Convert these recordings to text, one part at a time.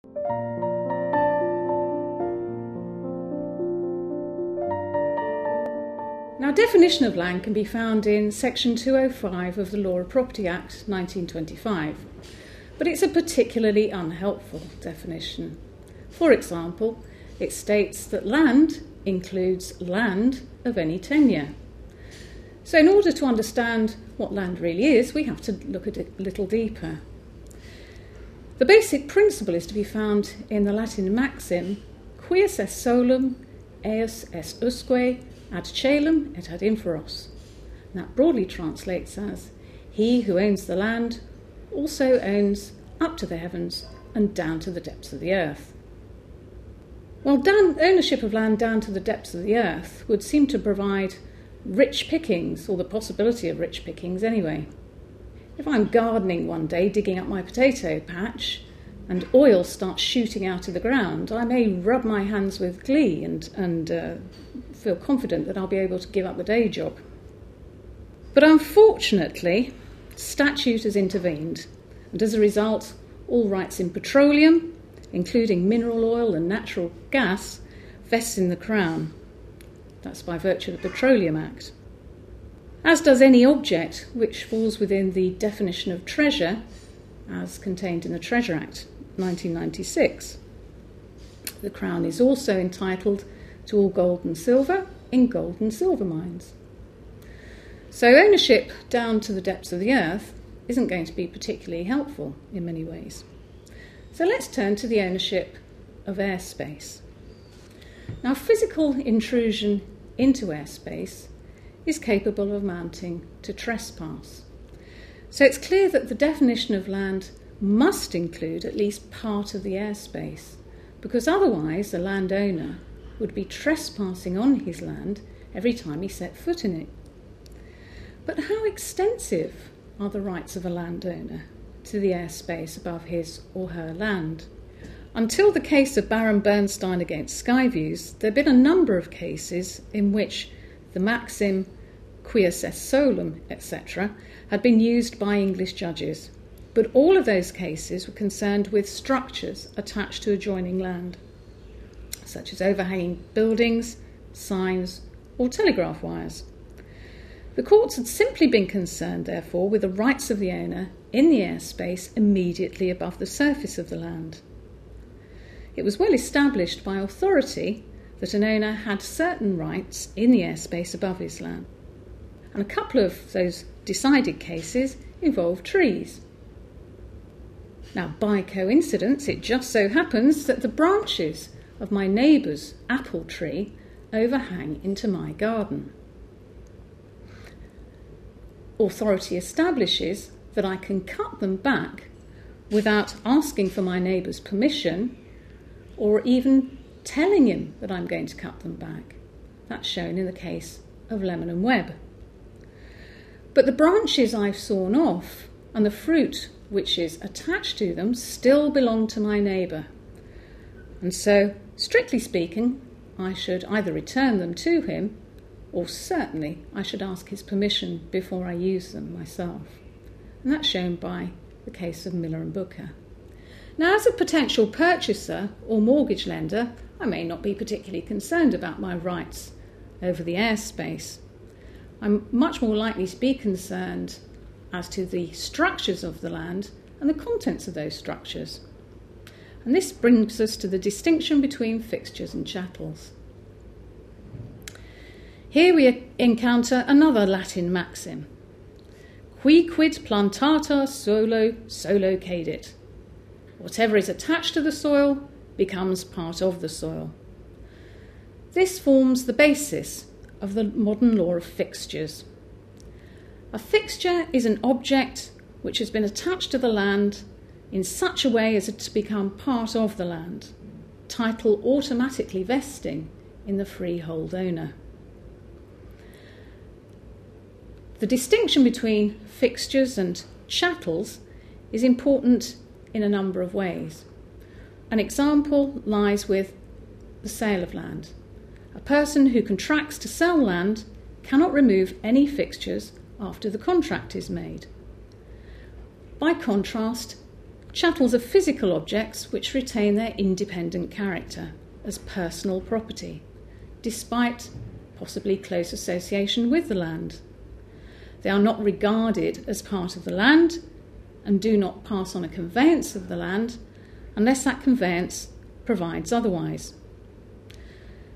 Now, definition of land can be found in Section 205 of the Law of Property Act 1925, but it's a particularly unhelpful definition. For example, it states that land includes land of any tenure. So in order to understand what land really is, we have to look at it a little deeper. The basic principle is to be found in the Latin maxim, quies est solum, eus est usque, ad caelum et ad inferos. And that broadly translates as, he who owns the land also owns up to the heavens and down to the depths of the earth. Well, ownership of land down to the depths of the earth would seem to provide rich pickings, or the possibility of rich pickings anyway. If I'm gardening one day, digging up my potato patch, and oil starts shooting out of the ground, I may rub my hands with glee and feel confident that I'll be able to give up the day job. But unfortunately, statute has intervened, and as a result, all rights in petroleum, including mineral oil and natural gas, vests in the Crown. That's by virtue of the Petroleum Act. As does any object which falls within the definition of treasure, as contained in the Treasure Act 1996. The Crown is also entitled to all gold and silver in gold and silver mines. So ownership down to the depths of the earth isn't going to be particularly helpful in many ways. So let's turn to the ownership of airspace. Now, physical intrusion into airspace is capable of amounting to trespass. So it's clear that the definition of land must include at least part of the airspace, because otherwise the landowner would be trespassing on his land every time he set foot in it. But how extensive are the rights of a landowner to the airspace above his or her land? Until the case of Baron Bernstein against Skyviews, there have been a number of cases in which the maxim quies est solum, etc., had been used by English judges, but all of those cases were concerned with structures attached to adjoining land, such as overhanging buildings, signs, or telegraph wires. The courts had simply been concerned, therefore, with the rights of the owner in the airspace immediately above the surface of the land. It was well established by authority that an owner had certain rights in the airspace above his land. And a couple of those decided cases involved trees. Now, by coincidence, it just so happens that the branches of my neighbour's apple tree overhang into my garden. Authority establishes that I can cut them back without asking for my neighbour's permission or even telling him that I'm going to cut them back. That's shown in the case of Lemon and Webb. But the branches I've sawn off and the fruit which is attached to them still belong to my neighbour. And so, strictly speaking, I should either return them to him, or certainly I should ask his permission before I use them myself. And that's shown by the case of Miller and Booker. Now, as a potential purchaser or mortgage lender, I may not be particularly concerned about my rights over the airspace. I'm much more likely to be concerned as to the structures of the land and the contents of those structures. And this brings us to the distinction between fixtures and chattels. Here we encounter another Latin maxim. Qui quid plantator solo cadit. Whatever is attached to the soil becomes part of the soil. This forms the basis of the modern law of fixtures. A fixture is an object which has been attached to the land in such a way as to become part of the land, title automatically vesting in the freehold owner. The distinction between fixtures and chattels is important in a number of ways. An example lies with the sale of land. A person who contracts to sell land cannot remove any fixtures after the contract is made. By contrast, Chattels are physical objects which retain their independent character as personal property, despite possibly close association with the land. They are not regarded as part of the land and do not pass on a conveyance of the land unless that conveyance provides otherwise.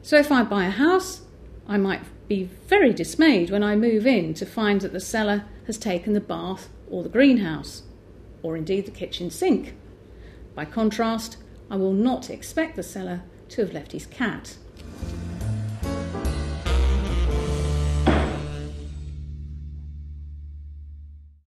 So if I buy a house, I might be very dismayed when I move in to find that the seller has taken the bath or the greenhouse, or indeed the kitchen sink. By contrast, I will not expect the seller to have left his cat